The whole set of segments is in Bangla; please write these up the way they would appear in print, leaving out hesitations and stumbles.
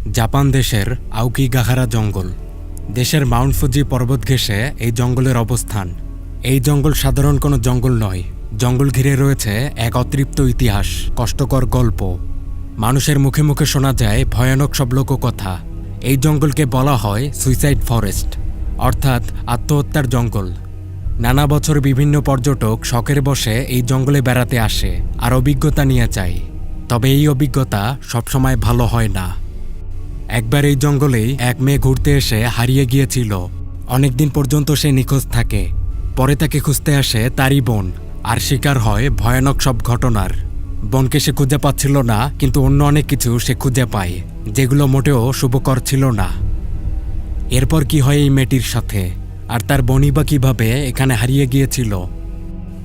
জাপান দেশের আওকিগাহারা জঙ্গল। দেশের মাউন্ট ফুজি পর্বত ঘেঁষে এই জঙ্গলের অবস্থান। এই জঙ্গল সাধারণ কোনো জঙ্গল নয়। জঙ্গল ঘিরে রয়েছে এক অতৃপ্ত ইতিহাস, কষ্টকর গল্প। মানুষের মুখে মুখে শোনা যায় ভয়ানক সব লোককথা। এই জঙ্গলকে বলা হয় সুইসাইড ফরেস্ট, অর্থাৎ আত্মহত্যার জঙ্গল। নানা বছর বিভিন্ন পর্যটক শখের বসে এই জঙ্গলে বেড়াতে আসে আর অভিজ্ঞতা নিয়ে যায়। তবে এই অভিজ্ঞতা সবসময় ভালো হয় না। একবার এই জঙ্গলেই এক মেয়ে ঘুরতে এসে হারিয়ে গিয়েছিল। অনেকদিন পর্যন্ত সে নিখোঁজ থাকে। পরে তাকে খুঁজতে আসে তারই বোন, আর শিকার হয় ভয়ানক সব ঘটনার। বোনকে সে খুঁজে পাচ্ছিল না, কিন্তু অন্য অনেক কিছু সে খুঁজে পায়, যেগুলো মোটেও শুভকর ছিল না। এরপর কি হয় এই মেয়েটির সাথে, আর তার বোনই বা কিভাবে এখানে হারিয়ে গিয়েছিল?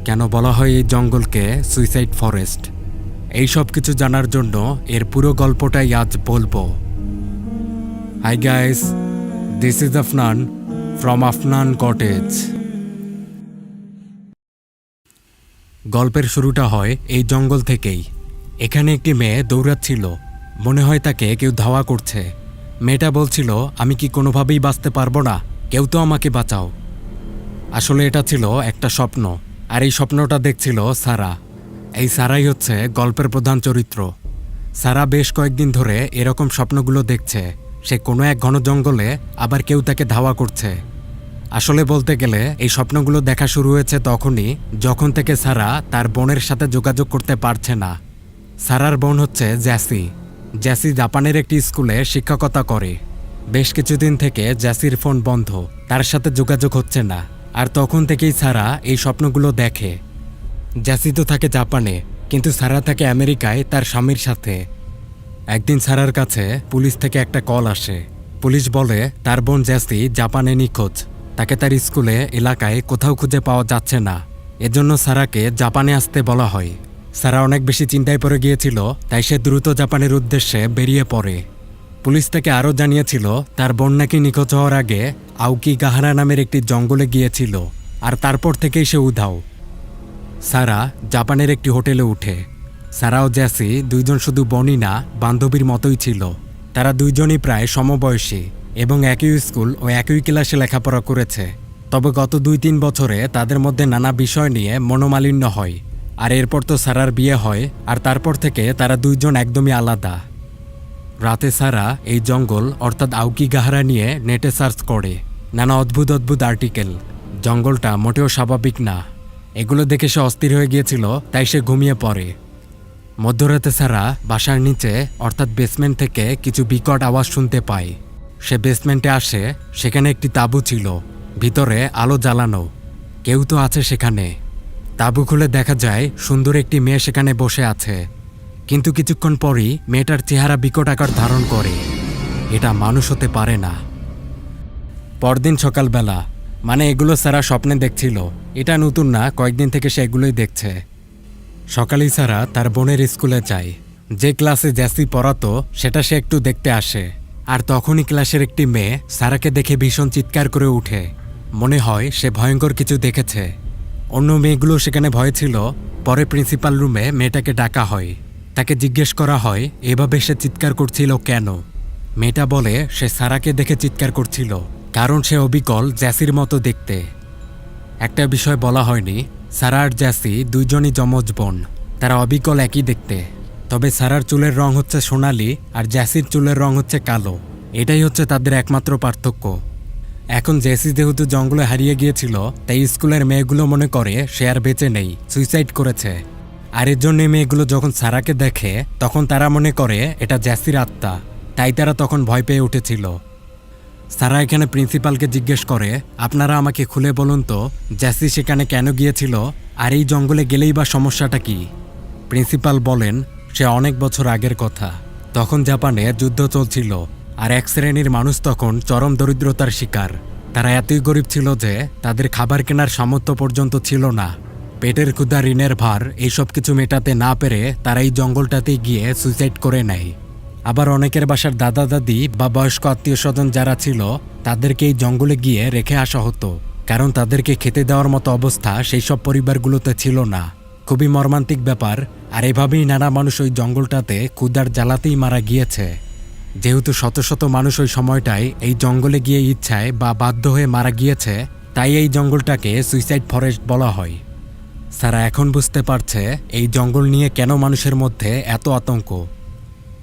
কেন বলা হয় এই জঙ্গলকে সুইসাইড ফরেস্ট? এই সব কিছু জানার জন্য এর পুরো গল্পটাই আজ বলবো। Hi guys, this is Afnan from Afnan Cottage. গল্পের শুরুটা হয় এই জঙ্গল থেকেই। এখানে একটি মেয়ে দৌড়াচ্ছিল। মনে হয় তাকে কেউ ধাওয়া করছে। মেয়েটা বলছিল, আমি কি কোনোভাবেই বাঁচতে পারবো না, কেউ তো আমাকে বাঁচাও। আসলে এটা ছিল একটা স্বপ্ন, আর এই স্বপ্নটা দেখছিল সারা। এই সারাই হচ্ছে গল্পের প্রধান চরিত্র। সারা বেশ কয়েকদিন ধরে এরকম স্বপ্নগুলো দেখছে। সে কোনো এক ঘন জঙ্গলে, আবার কেউ তাকে ধাওয়া করছে। আসলে বলতে গেলে এই স্বপ্নগুলো দেখা শুরু হয়েছে তখনই, যখন থেকে সারা তার বোনের সাথে যোগাযোগ করতে পারছে না। সারার বোন হচ্ছে জ্যাসি। জ্যাসি জাপানের একটি স্কুলে শিক্ষকতা করে। বেশ কিছুদিন থেকে জ্যাসির ফোন বন্ধ, তার সাথে যোগাযোগ হচ্ছে না। আর তখন থেকেই সারা এই স্বপ্নগুলো দেখে। জ্যাসি তো থাকে জাপানে, কিন্তু সারা থাকে আমেরিকায় তার স্বামীর সাথে। একদিন সারার কাছে পুলিশ থেকে একটা কল আসে। পুলিশ বলে তার বোন জ্যাসি জাপানে নিখোঁজ। তাকে তার স্কুলে এলাকায় কোথাও খুঁজে পাওয়া যাচ্ছে না। এজন্য সারাকে জাপানে আসতে বলা হয়। সারা অনেক বেশি চিন্তায় পড়ে গিয়েছিল, তাই সে দ্রুত জাপানের উদ্দেশ্যে বেরিয়ে পড়ে। পুলিশ তাকে আরও জানিয়েছিল তার বোন নাকি নিখোঁজ হওয়ার আগে আওকিগাহারা নামের একটি জঙ্গলে গিয়েছিল, আর তারপর থেকেই সে উধাও। সারা জাপানের একটি হোটেলে উঠে। সারা ও জ্যাসি দুইজন শুধু বোনই না, বান্ধবীর মতোই ছিল। তারা দুইজনই প্রায় সমবয়সী এবং একই স্কুল ও একই ক্লাসে লেখাপড়া করেছে। তবে গত 2-3 বছরে তাদের মধ্যে নানা বিষয় নিয়ে মনোমালিন্য হয়। আর এরপর তো সারার বিয়ে হয়, আর তারপর থেকে তারা দুইজন একদমই আলাদা। রাতে সারা এই জঙ্গল অর্থাৎ আওকিগাহারা নিয়ে নেটে সার্চ করে। নানা অদ্ভুত অদ্ভুত আর্টিকেল। জঙ্গলটা মোটেও স্বাভাবিক না। এগুলো দেখে সে অস্থির হয়ে গিয়েছিল, তাই সে ঘুমিয়ে পড়ে। মধ্যরাতে সারা বাসার নিচে অর্থাৎ বেসমেন্ট থেকে কিছু বিকট আওয়াজ শুনতে পায়। সে বেসমেন্টে আসে। সেখানে একটি তাঁবু ছিল, ভিতরে আলো জ্বালানো। কেউ তো আছে সেখানে। তাঁবু খুলে দেখা যায় সুন্দর একটি মেয়ে সেখানে বসে আছে। কিন্তু কিছুক্ষণ পরই মেয়েটার চেহারা বিকট আকার ধারণ করে। এটা মানুষ হতে পারে না। পরদিন সকালবেলা, মানে এগুলো সারা স্বপ্নে দেখছিল। এটা নতুন না, কয়েকদিন থেকে সে এগুলোই দেখছে। সকালেই সারা তার বোনের স্কুলে যায়। যে ক্লাসে জ্যাসি পড়াতো সেটা সে একটু দেখতে আসে। আর তখনই ক্লাসের একটি মেয়ে সারাকে দেখে ভীষণ চিৎকার করে উঠে। মনে হয় সে ভয়ঙ্কর কিছু দেখেছে। অন্য মেয়েগুলো সেখানে ভয় ছিল। পরে প্রিন্সিপাল রুমে মেয়েটাকে ডাকা হয়। তাকে জিজ্ঞেস করা হয় এভাবে সে চিৎকার করছিল কেন। মেয়েটা বলে সে সারাকে দেখে চিৎকার করছিল, কারণ সে অবিকল জ্যাসির মতো দেখতে। একটা বিষয় বলা হয়নি, সারা আর জ্যাসি দুইজনই যমজ বোন। তারা অবিকল একই দেখতে। তবে সারার চুলের রং হচ্ছে সোনালি, আর জ্যাসির চুলের রং হচ্ছে কালো। এটাই হচ্ছে তাদের একমাত্র পার্থক্য। এখন জ্যাসি যেহেতু জঙ্গলে হারিয়ে গিয়েছিল, তাই স্কুলের মেয়েগুলো মনে করে সে আর বেঁচে নেই, সুইসাইড করেছে। আর এর জন্য মেয়েগুলো যখন সারাকে দেখে তখন তারা মনে করে এটা জ্যাসির আত্মা, তাই তারা তখন ভয় পেয়ে উঠেছিল। সারা এখানে প্রিন্সিপালকে জিজ্ঞেস করে, আপনারা আমাকে খুলে বলুন তো জ্যাসি সেখানে কেন গিয়েছিল, আর এই জঙ্গলে গেলেই বা সমস্যাটা কি? প্রিন্সিপাল বলেন সে অনেক বছর আগের কথা। তখন জাপানে যুদ্ধ চলছিল, আর এক শ্রেণীর মানুষ তখন চরম দরিদ্রতার শিকার। তারা এতই গরিব ছিল যে তাদের খাবার কেনার সামর্থ্য পর্যন্ত ছিল না। পেটের ক্ষুধা, ঋণের ভার, এইসব কিছু মেটাতে না পেরে তারা এই জঙ্গলটাতে গিয়ে সুইসাইড করে নেয়। আবার অনেকের বাসার দাদা দাদি বা বয়স্ক আত্মীয় স্বজন যারা ছিল তাদেরকে এই জঙ্গলে গিয়ে রেখে আসা হতো, কারণ তাদেরকে খেতে দেওয়ার মতো অবস্থা সেই সব পরিবারগুলোতে ছিল না। খুবই মর্মান্তিক ব্যাপার। আর এভাবেই নানা মানুষ ওই জঙ্গলটাতে ক্ষুধার জ্বালাতেই মারা গিয়েছে। যেহেতু শত শত মানুষ ওই সময়টায় এই জঙ্গলে গিয়ে ইচ্ছায় বা বাধ্য হয়ে মারা গিয়েছে, তাই এই জঙ্গলটাকে সুইসাইড ফরেস্ট বলা হয়। সারা এখন বুঝতে পারছে এই জঙ্গল নিয়ে কেন মানুষের মধ্যে এত আতঙ্ক।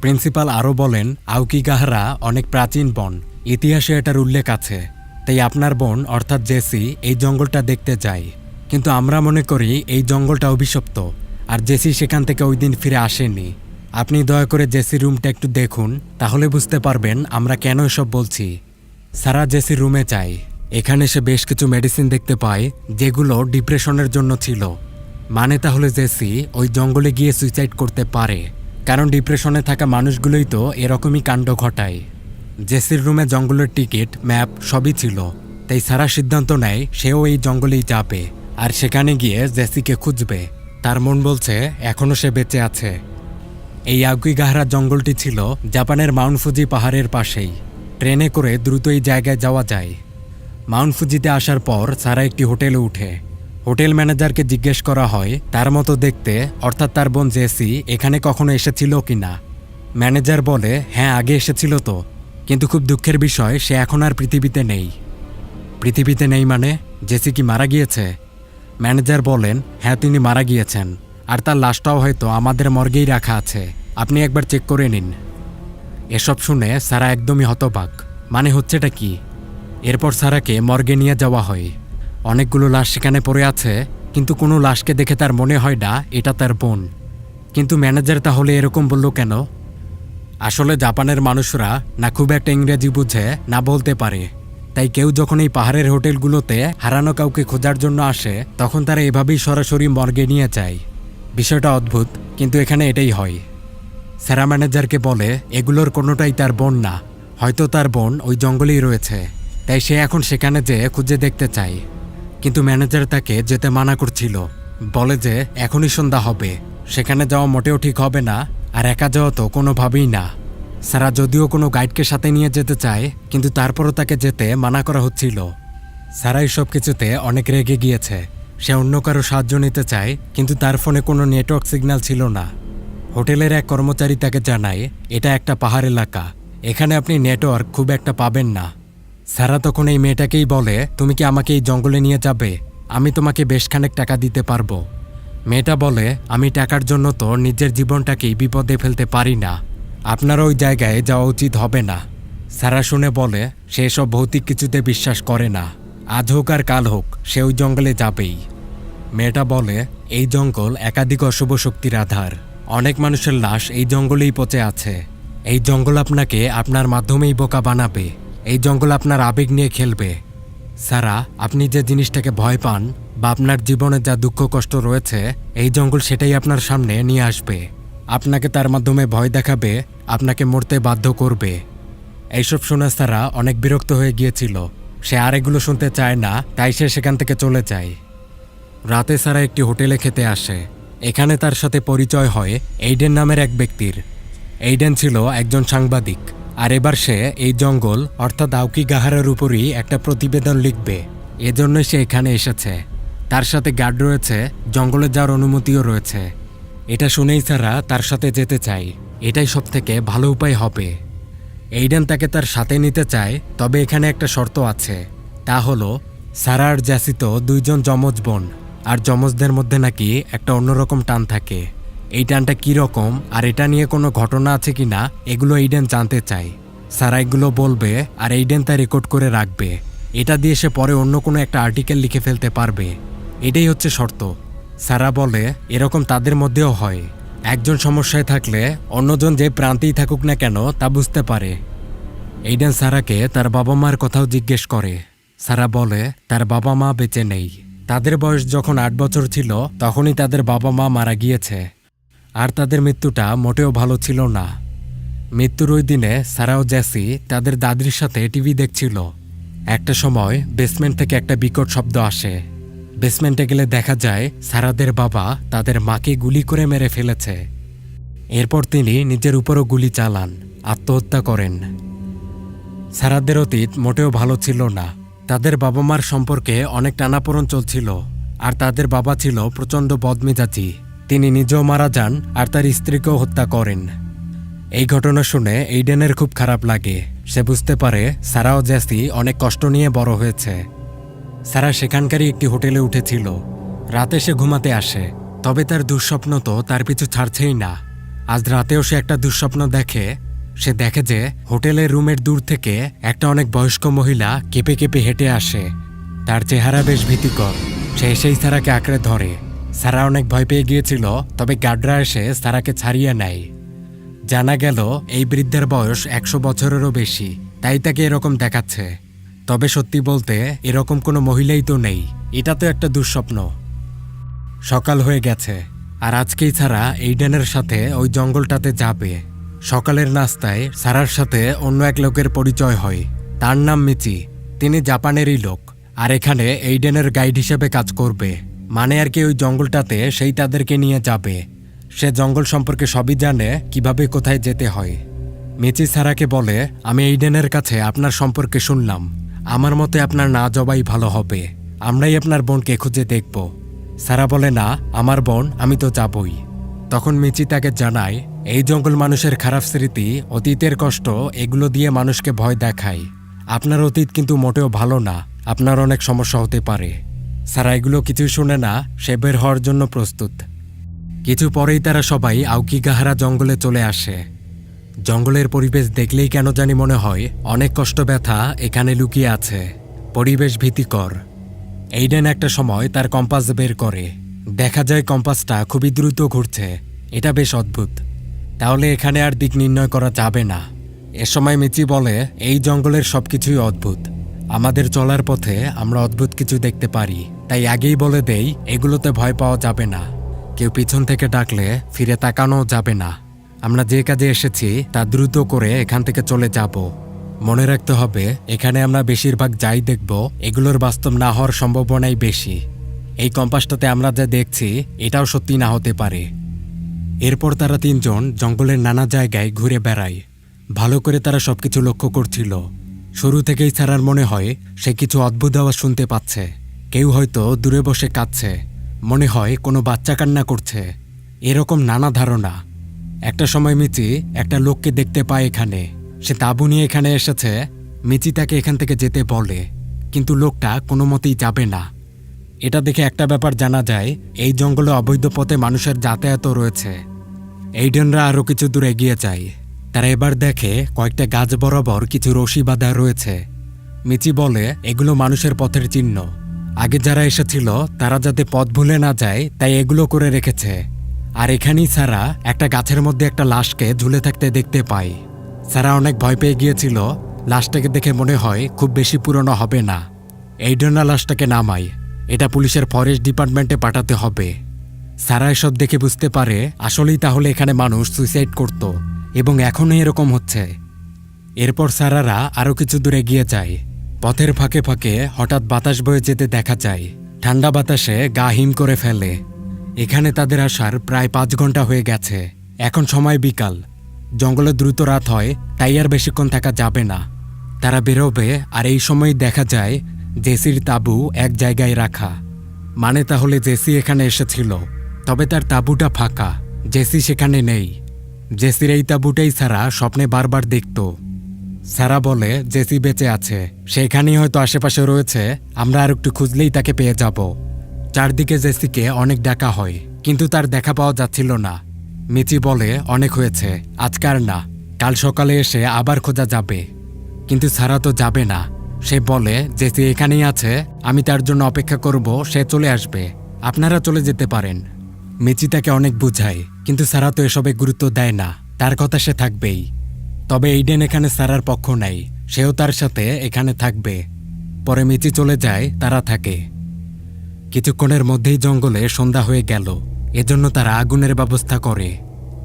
প্রিন্সিপাল আরও বলেন, আউকিগাহরা অনেক প্রাচীন বন, ইতিহাসে এটার উল্লেখ আছে। তাই আপনার বোন অর্থাৎ জেসি এই জঙ্গলটা দেখতে যায়, কিন্তু আমরা মনে করি এই জঙ্গলটা অভিশপ্ত, আর জেসি সেখান থেকে ওই দিন ফিরে আসেনি। আপনি দয়া করে জেসির রুমটা একটু দেখুন, তাহলে বুঝতে পারবেন আমরা কেন এসব বলছি। সারা জেসির রুমে যায়। এখানে সে বেশ কিছু মেডিসিন দেখতে পায় যেগুলো ডিপ্রেশনের জন্য ছিল। মানে তাহলে জেসি ওই জঙ্গলে গিয়ে সুইসাইড করতে পারে, কারণ ডিপ্রেশনে থাকা মানুষগুলোই তো এরকমই কাণ্ড ঘটায়। জেসির রুমে জঙ্গলের টিকিট, ম্যাপ সবই ছিল। তাই সারা সিদ্ধান্ত নেয় সেও এই জঙ্গলেই যাবে, আর সেখানে গিয়ে জেসিকে খুঁজবে। তার মন বলছে এখনও সে বেঁচে আছে। এই আউকিগাহরা জঙ্গলটি ছিল জাপানের মাউন্ট ফুজি পাহাড়ের পাশেই। ট্রেনে করে দ্রুত এই জায়গায় যাওয়া যায়। মাউন্ট ফুজিতে আসার পর সারা একটি হোটেলে উঠে। হোটেল ম্যানেজারকে জিজ্ঞেস করা হয় তার মতো দেখতে, অর্থাৎ তার বোন জেসি এখানে কখনো এসেছিল কিনা। ম্যানেজার বলে, হ্যাঁ আগে এসেছিল তো, কিন্তু খুব দুঃখের বিষয় সে এখন আর পৃথিবীতে নেই। পৃথিবীতে নেই মানে? জেসি কি মারা গিয়েছে? ম্যানেজার বলেন, হ্যাঁ তিনি মারা গিয়েছেন, আর তার লাশটাও হয়তো আমাদের মর্গেই রাখা আছে, আপনি একবার চেক করে নিন। এসব শুনে সারা একদমই হতবাক, মানে হচ্ছেটা কি? এরপর সারাকে মর্গে নিয়ে যাওয়া হয়। অনেকগুলো লাশ সেখানে পড়ে আছে, কিন্তু কোনো লাশকে দেখে তার মনে হয় না এটা তার বোন। কিন্তু ম্যানেজার তাহলে এরকম বলল কেন? আসলে জাপানের মানুষরা না খুব একটা ইংরেজি বুঝে, না বলতে পারে। তাই কেউ যখন এই পাহাড়ের হোটেলগুলোতে হারানো কাউকে খোঁজার জন্য আসে, তখন তারা এভাবেই সরাসরি মর্গে নিয়ে যায়। বিষয়টা অদ্ভুত, কিন্তু এখানে এটাই হয়। সারা ম্যানেজারকে বলে এগুলোর কোনোটাই তার বোন না, হয়তো তার বোন ওই জঙ্গলেই রয়েছে, তাই সে এখন সেখানে যেয়ে খুঁজে দেখতে চায়। কিন্তু ম্যানেজার তাকে যেতে মানা করছিল, বলে যে এখনই সন্ধ্যা হবে, সেখানে যাওয়া মোটেও ঠিক হবে না, আর একা যাওয়া তো কোনোভাবেই না। সারা যদিও কোনো গাইডকে সাথে নিয়ে যেতে চায়, কিন্তু তারপরও তাকে যেতে মানা করা হচ্ছিল। সারা সব কিছুতে অনেক রেগে গিয়েছে। সে অন্য কারো সাহায্য নিতে চায়, কিন্তু তার ফোনে কোনো নেটওয়ার্ক সিগন্যাল ছিল না। হোটেলের এক কর্মচারী তাকে জানায় এটা একটা পাহাড় এলাকা, এখানে আপনি নেটওয়ার্ক খুব একটা পাবেন না। সারা তখন এই মেয়েটাকেই বলে, তুমি কি আমাকে এই জঙ্গলে নিয়ে যাবে? আমি তোমাকে বেশ খানেক টাকা দিতে পারবো। মেয়েটা বলে, আমি টাকার জন্য তো নিজের জীবনটাকেই বিপদে ফেলতে পারি না, আপনার ওই জায়গায় যাওয়া উচিত হবে না। সারা শুনে বলে সে এসব ভৌতিক কিছুতে বিশ্বাস করে না, আজ হোক আর কাল হোক সে ওই জঙ্গলে যাবেই। মেয়েটা বলে, এই জঙ্গল একাধিক অশুভ শক্তির আধার, অনেক মানুষের লাশ এই জঙ্গলেই পচে আছে। এই জঙ্গল আপনাকে আপনার মাধ্যমেই বোকা বানাবে, এই জঙ্গল আপনার আবেগ নিয়ে খেলবে। সারা, আপনি যে জিনিসটাকে ভয় পান বা আপনার জীবনে যা দুঃখ কষ্ট রয়েছে, এই জঙ্গল সেটাই আপনার সামনে নিয়ে আসবে, আপনাকে তার মাধ্যমে ভয় দেখাবে, আপনাকে মরতে বাধ্য করবে। এইসব শুনে সারা অনেক বিরক্ত হয়ে গিয়েছিল। সে আর এগুলো শুনতে চায় না, তাই সে সেখান থেকে চলে যায়। রাতে সারা একটি হোটেলে খেতে আসে। এখানে তার সাথে পরিচয় হয় এইডেন নামের এক ব্যক্তির। এইডেন ছিল একজন সাংবাদিক, আর এবার সে এই জঙ্গল অর্থাৎ আউকিগাহারের উপরই একটা প্রতিবেদন লিখবে, এজন্যই সে এখানে এসেছে। তার সাথে গার্ড রয়েছে, জঙ্গলে যাওয়ার অনুমতিও রয়েছে। এটা শুনেই সারা তার সাথে যেতে চায়, এটাই সবথেকে ভালো উপায় হবে। এইডেন তাকে তার সাথে নিতে চায়, তবে এখানে একটা শর্ত আছে, তা হলো সারা আর জ্যাসি তো দুইজন যমজ বোন, আর যমজদের মধ্যে নাকি একটা অন্যরকম টান থাকে। এই টানটা কীরকম আর এটা নিয়ে কোনো ঘটনা আছে কিনা এগুলো এইডেন জানতে চায়। সারা এগুলো বলবে আর এইডেন তা রেকর্ড করে রাখবে, এটা দিয়ে সে পরে অন্য কোনো একটা আর্টিকেল লিখে ফেলতে পারবে। এটাই হচ্ছে শর্ত। সারা বলে এরকম তাদের মধ্যেও হয়, একজন সমস্যায় থাকলে অন্যজন যে প্রান্তেই থাকুক না কেন তা বুঝতে পারে। এইডেন সারাকে তার বাবা মার কথাও জিজ্ঞেস করে। সারা বলে তার বাবা মা বেঁচে নেই, তাদের বয়স যখন 8 বছর ছিল তখনই তাদের বাবা মা মারা গিয়েছে, আর তাদের মৃত্যুটা মোটেও ভালো ছিল না। মৃত্যুর ওই দিনে সারা ও জ্যাসি তাদের দাদির সাথে টিভি দেখছিল। একটা সময় বেসমেন্ট থেকে একটা বিকট শব্দ আসে। বেসমেন্টে গেলে দেখা যায় সারাদের বাবা তাদের মাকে গুলি করে মেরে ফেলেছে। এরপর তিনি নিজের উপরও গুলি চালান, আত্মহত্যা করেন। সারাদের অতীত মোটেও ভালো ছিল না, তাদের বাবা মার সম্পর্কে অনেক টানাপোড়েন চলছিল, আর তাদের বাবা ছিল প্রচণ্ড বদমেজাজি। তিনি নিজেও মারা যান আর তার স্ত্রীকেও হত্যা করেন। এই ঘটনা শুনে এইডেনের খুব খারাপ লাগে। সে বুঝতে পারে সারা ও জেসি অনেক কষ্ট নিয়ে বড় হয়েছে। সারা সেখানকারই একটি হোটেলে উঠেছিল। রাতে সে ঘুমাতে আসে, তবে তার দুঃস্বপ্ন তো তার পিছু ছাড়ছেই না। আজ রাতেও সে একটা দুঃস্বপ্ন দেখে। সে দেখে যে হোটেলের রুমের দূর থেকে একটা অনেক বয়স্ক মহিলা কেঁপে কেঁপে হেঁটে আসে। তার চেহারা বেশ ভীতিকর। সে এসেই সারাকে আঁকড়ে ধরে। সারা অনেক ভয় পেয়ে গিয়েছিল, তবে গার্ডরা এসে সারাকে ছাড়িয়ে নেয়। জানা গেল এই বৃদ্ধের বয়স 100 বছরেরও বেশি, তাই তাকে এরকম দেখাচ্ছে। তবে সত্যি বলতে এরকম কোনো মহিলাই তো নেই। এটা তো একটা দুঃস্বপ্ন। সকাল হয়ে গেছে, আর আজকেই সারা এইডেনের সাথে ওই জঙ্গলটাতে যাবে। সকালের নাস্তায় সারার সাথে অন্য এক লোকের পরিচয় হয়। তার নাম মিচি। তিনি জাপানেরই লোক, আর এখানে এইডেনের গাইড হিসেবে কাজ করবে। মানে আর কি ওই জঙ্গলটাতে সেই তাদেরকে নিয়ে যাবে। সে জঙ্গল সম্পর্কে সবই জানে, কিভাবে কোথায় যেতে হয়। মিচি সারাকে বলে, আমি এইডেনের কাছে আপনার সম্পর্কে শুনলাম। আমার মতে আপনার না যাওয়াই ভালো হবে। আমরাই আপনার বোনকে খুঁজে দেখব। সারা বলে, না, আমার বোন, আমি তো যাবই। তখন মিচি তাকে জানায়, এই জঙ্গল মানুষের খারাপ স্মৃতি, অতীতের কষ্ট, এগুলো দিয়ে মানুষকে ভয় দেখায়। আপনার অতীত কিন্তু মোটেও ভালো না। আপনার অনেক সমস্যা হতে পারে। সারা এগুলো কিছুই শুনে না। সে বের হওয়ার জন্য প্রস্তুত। কিছু পরেই তারা সবাই আউকিগাহারা জঙ্গলে চলে আসে। জঙ্গলের পরিবেশ দেখলেই কেন জানি মনে হয় অনেক কষ্ট ব্যথা এখানে লুকিয়ে আছে। পরিবেশ ভীতিকর। এইডেন একটা সময় তার কম্পাস বের করে। দেখা যায় কম্পাসটা খুবই দ্রুত ঘুরছে। এটা বেশ অদ্ভুত। তাহলে এখানে আর দিক নির্ণয় করা যাবে না। এ সময় মিচি বলে, এই জঙ্গলের সবকিছুই অদ্ভুত। আমাদের চলার পথে আমরা অদ্ভুত কিছু দেখতে পারি। তাই আগেই বলে দেই, এগুলোতে ভয় পাওয়া যাবে না। কেউ পিছন থেকে ডাকলে ফিরে তাকানো যাবে না। আমরা যে কাজে এসেছি তা দ্রুত করে এখান থেকে চলে যাব। মনে রাখতে হবে, এখানে আমরা বেশিরভাগ যাই দেখব, এগুলোর বাস্তব না হওয়ার সম্ভাবনাই বেশি। এই কম্পাসটাতে আমরা যা দেখছি এটাও সত্যি না হতে পারে। এরপর তারা তিনজন জঙ্গলের নানা জায়গায় ঘুরে বেড়ায়। ভালো করে তারা সবকিছু লক্ষ্য করছিল। শুরু থেকেই সারার মনে হয় সে কিছু অদ্ভুত আওয়াজ শুনতে পাচ্ছে। কেউ হয়তো দূরে বসে কাঁদছে, মনে হয় কোনো বাচ্চা কান্না করছে, এরকম নানা ধারণা। একটা সময় মিচি একটা লোককে দেখতে পায় এখানে। সে তাঁবু নিয়ে এখানে এসেছে। মিচি তাকে এখান থেকে যেতে বলে, কিন্তু লোকটা কোনো মতেই যাবে না। এটা দেখে একটা ব্যাপার জানা যায়, এই জঙ্গলে অবৈধ পথে মানুষের যাতায়াতও রয়েছে। এইডেনরা আরও কিছু দূর এগিয়ে যায়। তারা এবার দেখে কয়েকটা গাছ বরাবর কিছু রশি বাঁধা রয়েছে। মিচি বলে, এগুলো মানুষের পথের চিহ্ন। আগে যারা এসেছিল তারা যাতে পথ ভুলে না যায় তাই এগুলো করে রেখেছে। আর এখানেই সারা একটা গাছের মধ্যে একটা লাশকে ঝুলে থাকতে দেখতে পায়। সারা অনেক ভয় পেয়ে গিয়েছিল। লাশটাকে দেখে মনে হয় খুব বেশি পুরনো হবে না। এইডেনরা লাশটাকে নামায়। এটা পুলিশের ফরেস্ট ডিপার্টমেন্টে পাঠাতে হবে। সারা এসব দেখে বুঝতে পারে আসলেই তাহলে এখানে মানুষ সুইসাইড করত, এবং এখনই এরকম হচ্ছে। এরপর সারারা আরও কিছু দূরে এগিয়ে যায়। পথের ফাঁকে ফাঁকে হঠাৎ বাতাস বয়ে যেতে দেখা যায়। ঠান্ডা বাতাসে গা হিম করে ফেলে। এখানে তাদের আসার প্রায় 5 ঘন্টা হয়ে গেছে। এখন সময় বিকাল। জঙ্গলে দ্রুত রাত হয়, তাই আর বেশিক্ষণ থাকা যাবে না। তারা বেরোবে, আর এই সময় দেখা যায় জেসির তাঁবু এক জায়গায় রাখা। মানে তাহলে জেসি এখানে এসেছিল, তবে তার তাঁবুটা ফাঁকা। জেসি সেখানে নেই। জেসির এই তাঁবুটাই সারা স্বপ্নে বারবার দেখত। সারা বলে, জেসি বেঁচে আছে, সেখানেই হয়তো আশেপাশে রয়েছে। আমরা আর একটু খুঁজলেই তাকে পেয়ে যাব। চারদিকে জেসিকে অনেক ডাকা হয়, কিন্তু তার দেখা পাওয়া যাচ্ছিল না। মিচি বলে, অনেক হয়েছে, আজকে আর না, কাল সকালে এসে আবার খোঁজা যাবে। কিন্তু সারা তো যাবে না। সে বলে, জেসি এখানেই আছে, আমি তার জন্য অপেক্ষা করব, সে চলে আসবে, আপনারা চলে যেতে পারেন। মিচি তাকে অনেক বুঝায়, কিন্তু সারা তো এসবে গুরুত্ব দেয় না। তার কথা সে থাকবেই। তবে এইডেন এখানে সারার পক্ষ নেই, সেও তার সাথে এখানে থাকবে। পরে মিচি চলে যায়, তারা থাকে। কিছুক্ষণের মধ্যেই জঙ্গলে সন্ধ্যা হয়ে গেল। এজন্য তারা আগুনের ব্যবস্থা করে।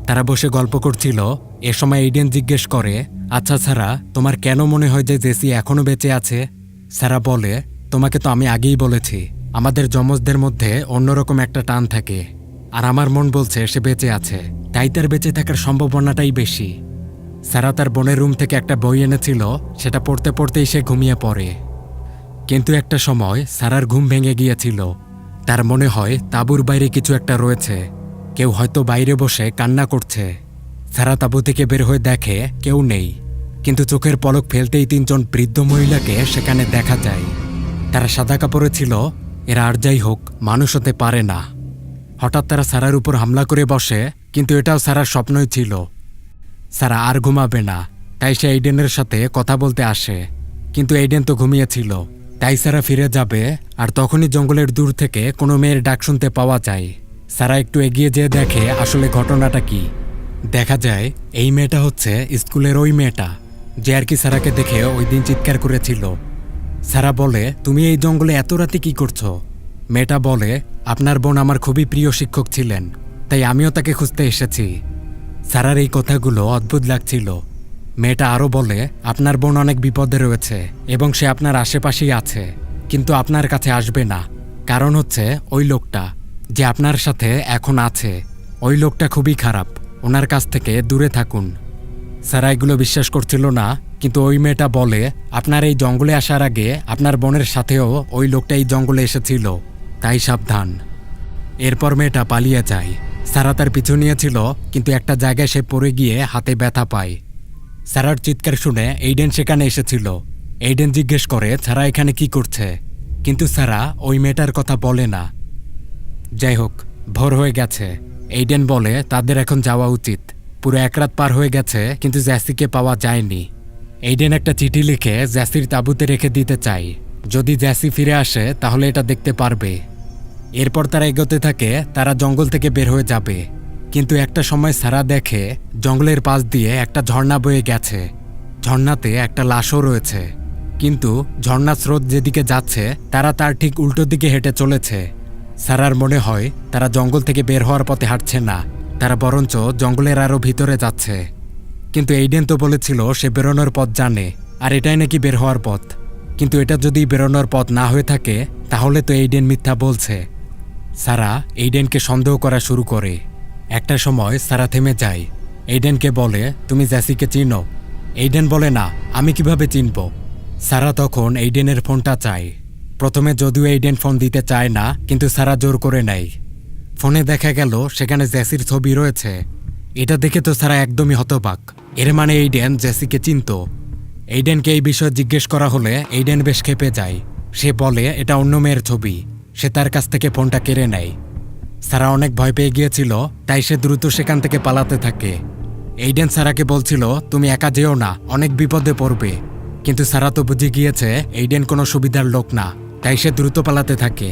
তারা বসে গল্প করছিল। এ সময় এইডেন জিজ্ঞেস করে, আচ্ছা সারা, তোমার কেন মনে হয় যে জেসি এখনো বেঁচে আছে? সারা বলে, তোমাকে তো আমি আগেই বলেছি, আমাদের যমজদের মধ্যে অন্যরকম একটা টান থাকে, আর আমার মন বলছে সে বেঁচে আছে, তাই তার বেঁচে থাকার সম্ভাবনাটাই বেশি। সারা তার বোনের রুম থেকে একটা বই এনেছিল, সেটা পড়তে পড়তেই সে ঘুমিয়ে পড়ে। কিন্তু একটা সময় সারার ঘুম ভেঙে গিয়েছিল। তার মনে হয় তাঁবুর বাইরে কিছু একটা রয়েছে। কেউ হয়তো বাইরে বসে কান্না করছে। সারা তাঁবু থেকে বের হয়ে দেখে কেউ নেই, কিন্তু চোখের পলক ফেলতেই 3 জন বৃদ্ধ মহিলাকে সেখানে দেখা যায়। তারা সাদা কাপড়ে ছিল। এরা আর যাই হোক মানুষ হতে পারে না। হঠাৎ তারা সারার উপর হামলা করে বসে, কিন্তু এটাও সারার স্বপ্নই ছিল। সারা আর ঘুমাবে না, তাই সে এইডেনের সাথে কথা বলতে আসে, কিন্তু এইডেন তো ঘুমিয়েছিল। তাই সারা ফিরে যাবে, আর তখনই জঙ্গলের দূর থেকে কোনো মেয়ের ডাক শুনতে পাওয়া যায়। সারা একটু এগিয়ে যেয়ে দেখে আসলে ঘটনাটা কি। দেখা যায় এই মেয়েটা হচ্ছে স্কুলের ওই মেয়েটা যে আর কি সারাকে দেখে ওই দিন চিৎকার করেছিল। সারা বলে, তুমি এই জঙ্গলে এত রাতে কি করছো? মেয়েটা বলে, আপনার বোন আমার খুবই প্রিয় শিক্ষক ছিলেন, তাই আমিও তাকে খুঁজতে এসেছি। সারার এই কথাগুলো অদ্ভুত লাগছিল। মেয়েটা আরও বলে, আপনার বোন অনেক বিপদে রয়েছে এবং সে আপনার আশেপাশেই আছে, কিন্তু আপনার কাছে আসবে না। কারণ হচ্ছে ওই লোকটা যে আপনার সাথে এখন আছে, ওই লোকটা খুবই খারাপ, ওনার কাছ থেকে দূরে থাকুন। সারা এগুলো বিশ্বাস করছিল না, কিন্তু ওই মেয়েটা বলে, আপনার এই জঙ্গলে আসার আগে আপনার বোনের সাথেও ওই লোকটা এই জঙ্গলে এসেছিল, তাই সাবধান। এরপর মেয়েটা পালিয়ে যায়। সারা তার পিছু নিয়েছিল, কিন্তু একটা জায়গায় সে পড়ে গিয়ে হাতে ব্যথা পায়। সারার চিৎকার শুনে এইডেন সেখানে এসেছিল। এইডেন জিজ্ঞেস করে সারা এখানে কি করছে, কিন্তু সারা ওই মেয়েটার কথা বলে না। যাই হোক, ভোর হয়ে গেছে। এইডেন বলে তাদের এখন যাওয়া উচিত। পুরো 1 রাত পার হয়ে গেছে, কিন্তু জ্যাসিকে পাওয়া যায়নি। এইডেন একটা চিঠি লিখে জ্যাসির তাঁবুতে রেখে দিতে চায়। যদি জ্যাসি ফিরে আসে তাহলে এটা দেখতে পারবে। এরপর তারা এগোতে থাকে, তারা জঙ্গল থেকে বের হয়ে যাবে। কিন্তু একটা সময় সারা দেখে জঙ্গলের পাশ দিয়ে একটা ঝর্ণা বয়ে গেছে। ঝর্ণাতে একটা লাশও রয়েছে, কিন্তু ঝর্ণার স্রোত যেদিকে যাচ্ছে তারা তার ঠিক উল্টো দিকে হেঁটে চলেছে। সারার মনে হয় তারা জঙ্গল থেকে বের হওয়ার পথে হাঁটছে না, তারা বরঞ্চ জঙ্গলের আরও ভিতরে যাচ্ছে। কিন্তু এইডেন তো বলেছিল সে বেরোনোর পথ জানে, আর এটাই নাকি বের হওয়ার পথ। কিন্তু এটা যদি বেরোনোর পথ না হয়ে থাকে তাহলে তো এইডেন মিথ্যা বলছে। সারা এইডেনকে সন্দেহ করা শুরু করে। একটা সময় সারা থেমে যায়। এইডেনকে বলে, তুমি জ্যাসিকে চিনো? এইডেন বলে, না, আমি কিভাবে চিনব? সারা তখন এইডেনের ফোনটা চায়। প্রথমে যদিও এইডেন ফোন দিতে চায় না, কিন্তু সারা জোর করে নেয়। ফোনে দেখা গেল সেখানে জ্যাসির ছবি রয়েছে। এটা দেখে তো সারা একদমই হতবাক। এর মানে এইডেন জ্যাসিকে চিনত। এইডেনকে এই বিষয়ে জিজ্ঞেস করা হলে এইডেন বেশ ক্ষেপে যায়। সে বলে এটা অন্য মেয়ের ছবি। সে তার কাছ থেকে ফোনটা কেড়ে নেয়। সারা অনেক ভয় পেয়ে গিয়েছিল, তাই সে দ্রুত সেখান থেকে পালাতে থাকে। এইডেন সারাকে বলছিল, তুমি একা যেও না, অনেক বিপদে পড়বে। কিন্তু সারা তো বুঝে গিয়েছে এইডেন কোনো সুবিধার লোক না, তাই সে দ্রুত পালাতে থাকে।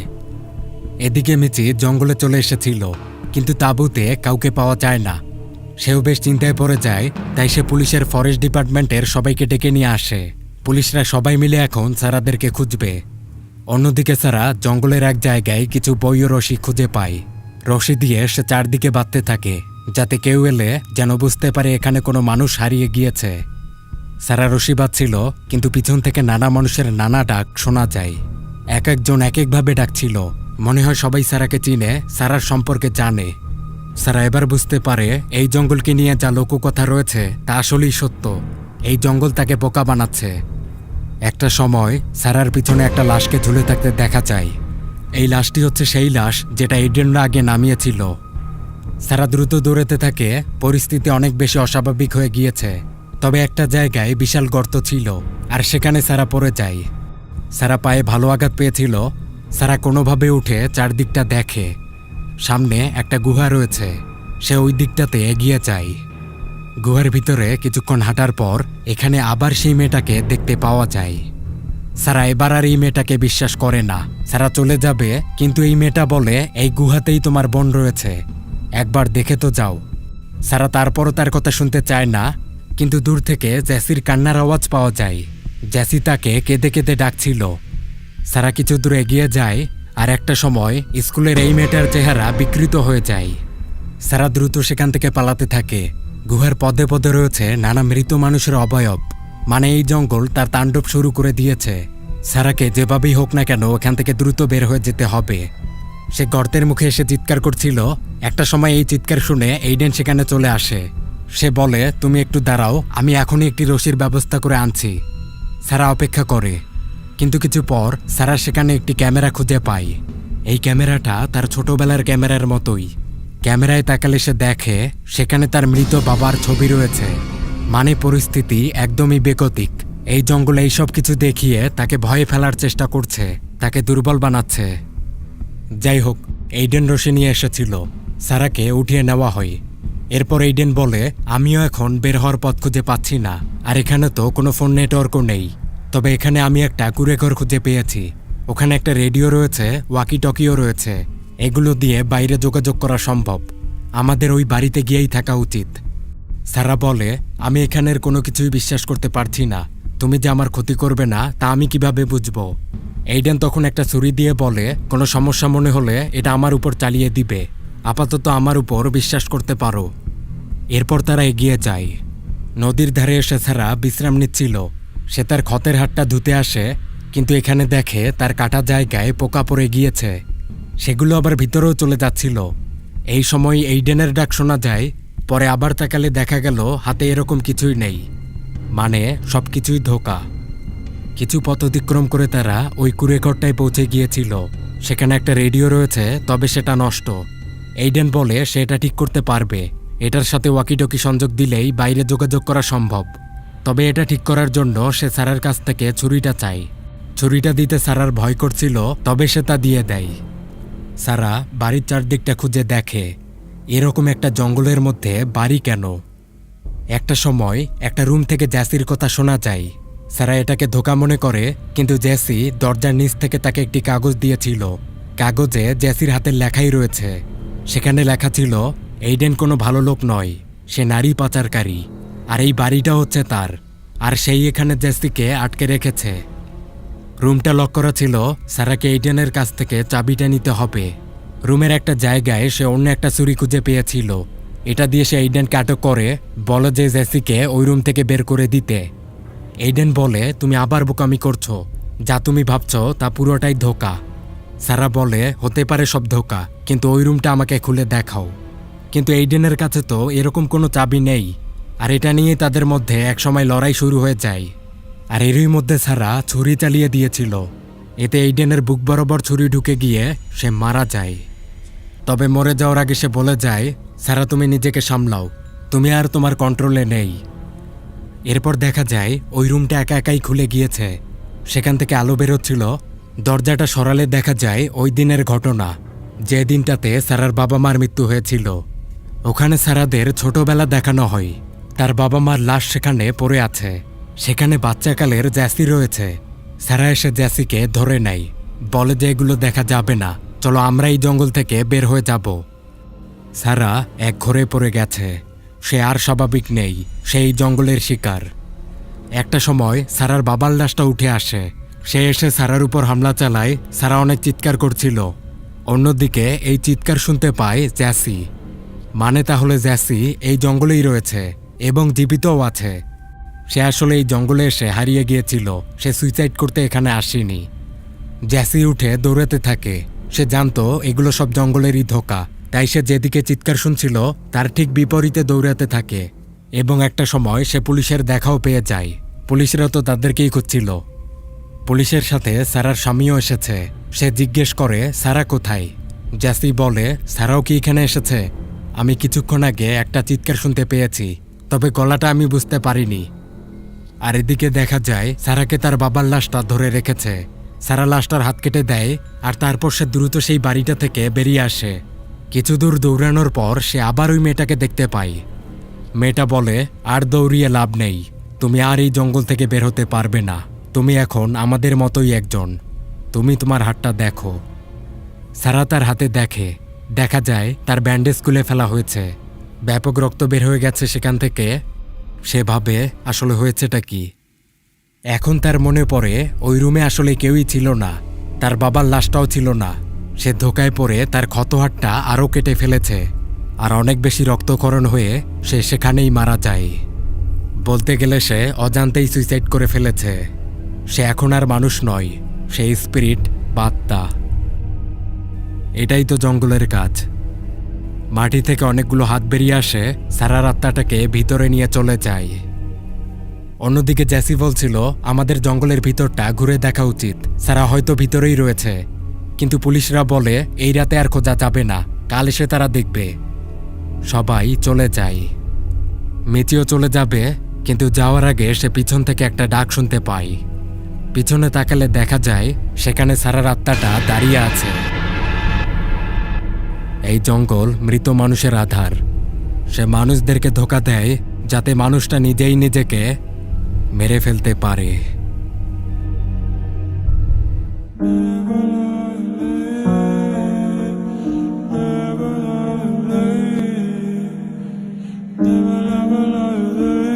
এদিকে মিচি জঙ্গলে চলে এসেছিল, কিন্তু তাঁবুতে কাউকে পাওয়া যায় না। সেও বেশ চিন্তায় পড়ে যায়, তাই সে পুলিশের ফরেস্ট ডিপার্টমেন্টের সবাইকে ডেকে নিয়ে আসে। পুলিশরা সবাই মিলে এখন সারাদেরকে খুঁজবে। অন্যদিকে সারা জঙ্গলের এক জায়গায় কিছু বই ও রশি খুঁজে পায়। রশি দিয়ে সে চারদিকে বাঁধতে থাকে, যাতে কেউ এলে যেন বুঝতে পারে এখানে কোনো মানুষ হারিয়ে গিয়েছে। সারা রশি বাঁধছিল, কিন্তু পিছন থেকে নানা মানুষের নানা ডাক শোনা যায়। এক একজন এক একভাবে ডাকছিল। মনে হয় সবাই সারাকে চিনে, সারার সম্পর্কে জানে। সারা এবার বুঝতে পারে এই জঙ্গলকে নিয়ে যা লোককথা রয়েছে তা আসলেই সত্য। এই জঙ্গল তাকে বোকা বানাচ্ছে। একটা সময় সারার পিছনে একটা লাশকে ঝুলে থাকতে দেখা যায়। এই লাশটি হচ্ছে সেই লাশ যেটা এইডেনরা আগে নামিয়েছিল। সারা দ্রুত দৌড়াতে থাকে। পরিস্থিতি অনেক বেশি অস্বাভাবিক হয়ে গিয়েছে। তবে একটা জায়গায় বিশাল গর্ত ছিল, আর সেখানে সারা পড়ে যায়। সারা পায়ে ভালো আঘাত পেয়েছিল। সারা কোনোভাবে উঠে চারদিকটা দেখে। সামনে একটা গুহা রয়েছে। সে ওই দিকটাতে এগিয়ে যায়। গুহার ভিতরে কিছুক্ষণ হাঁটার পর এখানে আবার সেই মেয়েটাকে দেখতে পাওয়া যায়। সারা এবার আর এই মেয়েটাকে বিশ্বাস করে না। সারা চলে যাবে, কিন্তু এই মেয়েটা বলে এই গুহাতেই তোমার বোন রয়েছে, একবার দেখে তো যাও। সারা তারপরও তার কথা শুনতে চায় না, কিন্তু দূর থেকে জ্যাসির কান্নার আওয়াজ পাওয়া যায়। জ্যাসি তাকে কেঁদে কেঁদে ডাকছিল। সারা কিছু দূর এগিয়ে যায়, আর একটা সময় স্কুলের এই মেয়েটার চেহারা বিকৃত হয়ে যায়। সারা দ্রুত সেখান থেকে পালাতে থাকে। গুহার পদে পদে রয়েছে নানা মৃত মানুষের অবয়ব। মানে এই জঙ্গল তার তাণ্ডব শুরু করে দিয়েছে। সারাকে যেভাবেই হোক না কেন ওখান থেকে দ্রুত বের হয়ে যেতে হবে। সে গর্তের মুখে এসে চিৎকার করছিল। একটা সময় এই চিৎকার শুনে এইডেন সেখানে চলে আসে। সে বলে, তুমি একটু দাঁড়াও, আমি এখনই একটি রশির ব্যবস্থা করে আনছি। সারা অপেক্ষা করে, কিন্তু কিছু পর সারা সেখানে একটি ক্যামেরা খুঁজে পায়। এই ক্যামেরাটা তার ছোটবেলার ক্যামেরার মতোই, ক্যামেরায় তাকালে সে দেখে সেখানে তার মৃত বাবার ছবি রয়েছে। মানে পরিস্থিতি একদমই বেগতিক। এই জঙ্গলে এইসব কিছু দেখিয়ে তাকে ভয়ে ফেলার চেষ্টা করছে, তাকে দুর্বল বানাচ্ছে। যাই হোক, এইডেন রশি নিয়ে এসেছিল। সারাকে উঠিয়ে নেওয়া হয়। এরপর এইডেন বলে, আমিও এখন বের হওয়ার পথ খুঁজে পাচ্ছি না, আর এখানে তো কোনো ফোন নেটওয়ার্কও নেই। তবে এখানে আমি একটা কুঁড়েঘর খুঁজে পেয়েছি। ওখানে একটা রেডিও রয়েছে, ওয়াকি টকিও রয়েছে। এগুলো দিয়ে বাইরে যোগাযোগ করা সম্ভব। আমাদের ওই বাড়িতে গিয়েই থাকা উচিত। সারা বলে, আমি এখানের কোনো কিছুই বিশ্বাস করতে পারছি না। তুমি যে আমার ক্ষতি করবে না তা আমি কিভাবে বুঝবো? এইডেন তখন একটা ছুরি দিয়ে বলে, কোনো সমস্যা মনে হলে এটা আমার উপর চালিয়ে দিবে। আপাতত আমার উপর বিশ্বাস করতে পারো। এরপর তারা এগিয়ে যায়। নদীর ধারে এসে সারা বিশ্রাম নিচ্ছিল। সে তার ক্ষতের হাতটা ধুতে আসে, কিন্তু এখানে দেখে তার কাটা জায়গায় পোকা পড়ে গিয়েছে। সেগুলো আবার ভিতরেও চলে যাচ্ছিল। এই সময় এইডেনের ডাক শোনা যায়। পরে আবার তাকালে দেখা গেল হাতে এরকম কিছুই নেই। মানে সবকিছুই ধোঁকা। কিছু পথ অতিক্রম করে তারা ওই কুঁড়েঘরটায় পৌঁছে গিয়েছিল। সেখানে একটা রেডিও রয়েছে, তবে সেটা নষ্ট। এইডেন বলে সে এটা ঠিক করতে পারবে। এটার সাথে ওয়াকিটকি সংযোগ দিলেই বাইরে যোগাযোগ করা সম্ভব। তবে এটা ঠিক করার জন্য সে সারার কাছ থেকে ছুরিটা চায়। ছুরিটা দিতে সারার ভয় করছিল, তবে সে তা দিয়ে দেয়। সারা বাড়ির চারদিকটা খুঁজে দেখে এরকম একটা জঙ্গলের মধ্যে বাড়ি কেন। একটা সময় একটা রুম থেকে জ্যাসির কথা শোনা যায়। সারা এটাকে ধোঁকা মনে করে, কিন্তু জ্যাসি দরজার নিচ থেকে তাকে একটি কাগজ দিয়েছিল। কাগজে জ্যাসির হাতের লেখাই রয়েছে। সেখানে লেখা ছিল, এইডেন কোনো ভালো লোক নয়, সে নারী পাচারকারী, আর এই বাড়িটা হচ্ছে তার, আর সেই এখানে জ্যাসিকে আটকে রেখেছে। রুমটা লক করা ছিল। সারাকে এইডেনের কাছ থেকে চাবিটা নিতে হবে। রুমের একটা জায়গায় সে অন্য একটা ছুরি খুঁজে পেয়েছিল। এটা দিয়ে সে এইডেনকে আটক করে, বলে যে জ্যাসিকে ওই রুম থেকে বের করে দিতে। এইডেন বলে, তুমি আবার বোকামি করছো, যা তুমি ভাবছো তা পুরোটাই ধোঁকা। সারা বলে, হতে পারে সব ধোঁকা, কিন্তু ওই রুমটা আমাকে খুলে দেখাও। কিন্তু এইডেনের কাছে তো এরকম কোনো চাবি নেই। আর এটা নিয়ে তাদের মধ্যে একসময় লড়াই শুরু হয়ে যায়। আর এরই মধ্যে সারা ছুরি চালিয়ে দিয়েছিল। এতে এইডেনের বুক বরাবর ছুরি ঢুকে গিয়ে সে মারা যায়। তবে মরে যাওয়ার আগে সে বলে যায়, সারা তুমি নিজেকে সামলাও, তুমি আর তোমার কন্ট্রোলে নেই। এরপর দেখা যায় ওই রুমটা একা একাই খুলে গিয়েছে। সেখান থেকে আলো বেরোচ্ছিল। দরজাটা সরালে দেখা যায় ওই দিনের ঘটনা, যে দিনটাতে সারার বাবা মার মৃত্যু হয়েছিল। ওখানে সারাদের ছোটবেলা দেখানো হয়। তার বাবা মার লাশ সেখানে পড়ে আছে। সেখানে বাচ্চাকালের জ্যাসি রয়েছে। সারা এসে জ্যাসিকে ধরে নেয়, বলে যে এগুলো দেখা যাবে না, চলো আমরা এই জঙ্গল থেকে বের হয়ে যাব। সারা এক ঘরে পড়ে গেছে। সে আর স্বাভাবিক নেই, সেই জঙ্গলের শিকার। একটা সময় সারার বাবার লাশটা উঠে আসে। সে এসে সারার উপর হামলা চালায়। সারা অনেক চিৎকার করছিল। অন্যদিকে এই চিৎকার শুনতে পায় জ্যাসি। মানে তাহলে জ্যাসি এই জঙ্গলেই রয়েছে এবং জীবিতও আছে। সে আসলে এই জঙ্গলে এসে হারিয়ে গিয়েছিল। সে সুইসাইড করতে এখানে আসেনি। জ্যাসি উঠে দৌড়াতে থাকে। সে জানতো এগুলো সব জঙ্গলেরই ধোঁকা, তাই সে যেদিকে চিৎকার শুনছিল তার ঠিক বিপরীতে দৌড়াতে থাকে। এবং একটা সময় সে পুলিশের দেখাও পেয়ে যায়। পুলিশরা তো তাদেরকেই খুঁজছিল। পুলিশের সাথে সারার স্বামীও এসেছে। সে জিজ্ঞেস করে, সারা কোথায়? জ্যাসি বলে, সারাও কি এখানে এসেছে? আমি কিছুক্ষণ আগে একটা চিৎকার শুনতে পেয়েছি, তবে গলাটা আমি বুঝতে পারিনি। আর এদিকে দেখা যায় সারাকে তার বাবার লাশটা ধরে রেখেছে। সারা লাশটার হাত কেটে দেয়, আর তারপর সে দ্রুত সেই বাড়িটা থেকে বেরিয়ে আসে। কিছু দূর দৌড়ানোর পর সে আবার ওই মেয়েটাকে দেখতে পায়। মেয়েটা বলে, আর দৌড়িয়ে লাভ নেই, তুমি আর এই জঙ্গল থেকে বের হতে পারবে না। তুমি এখন আমাদের মতোই একজন। তুমি তোমার হাতটা দেখো। সারা তার হাতে দেখে। দেখা যায় তার ব্যান্ডেজ খুলে ফেলা হয়েছে। ব্যাপক রক্ত বের হয়ে গেছে সেখান থেকে। সে ভাবে আসলে হয়েছেটা কি। এখন তার মনে পড়ে ওই রুমে আসলে কেউই ছিল না। তার বাবার লাশটাও ছিল না। সে ধোঁকায় পড়ে তার ক্ষত হাতটা আরও কেটে ফেলেছে। আর অনেক বেশি রক্তক্ষরণ হয়ে সে সেখানেই মারা যায়। বলতে গেলে সে অজান্তেই সুইসাইড করে ফেলেছে। সে এখন আর মানুষ নয়, সে স্পিরিট বা আত্মা। এটাই তো জঙ্গলের কাজ। মাটি থেকে অনেকগুলো হাত বেরিয়ে আসে, সারার আত্মাটাকে ভিতরে নিয়ে চলে যায়। অন্যদিকে জ্যাসি বলছিল, আমাদের জঙ্গলের ভিতরটা ঘুরে দেখা উচিত, সারা হয়তো ভিতরেই রয়েছে। কিন্তু পুলিশরা বলে এই রাতে আর খোঁজা যাবে না, কাল এসে তারা দেখবে। সবাই চলে যায়। মিচিও চলে যাবে, কিন্তু যাওয়ার আগে সে পিছন থেকে একটা ডাক শুনতে পায়। পিছনে তাকালে দেখা যায় সেখানে সারার আত্মাটা দাঁড়িয়ে আছে। এই জঙ্গল মৃত মানুষের আধার। সে মানুষদেরকে ধোঁকা দেয় যাতে মানুষটা নিজেই নিজেকে মেরে ফেলতে পারে। Never, never, never, never, never, never.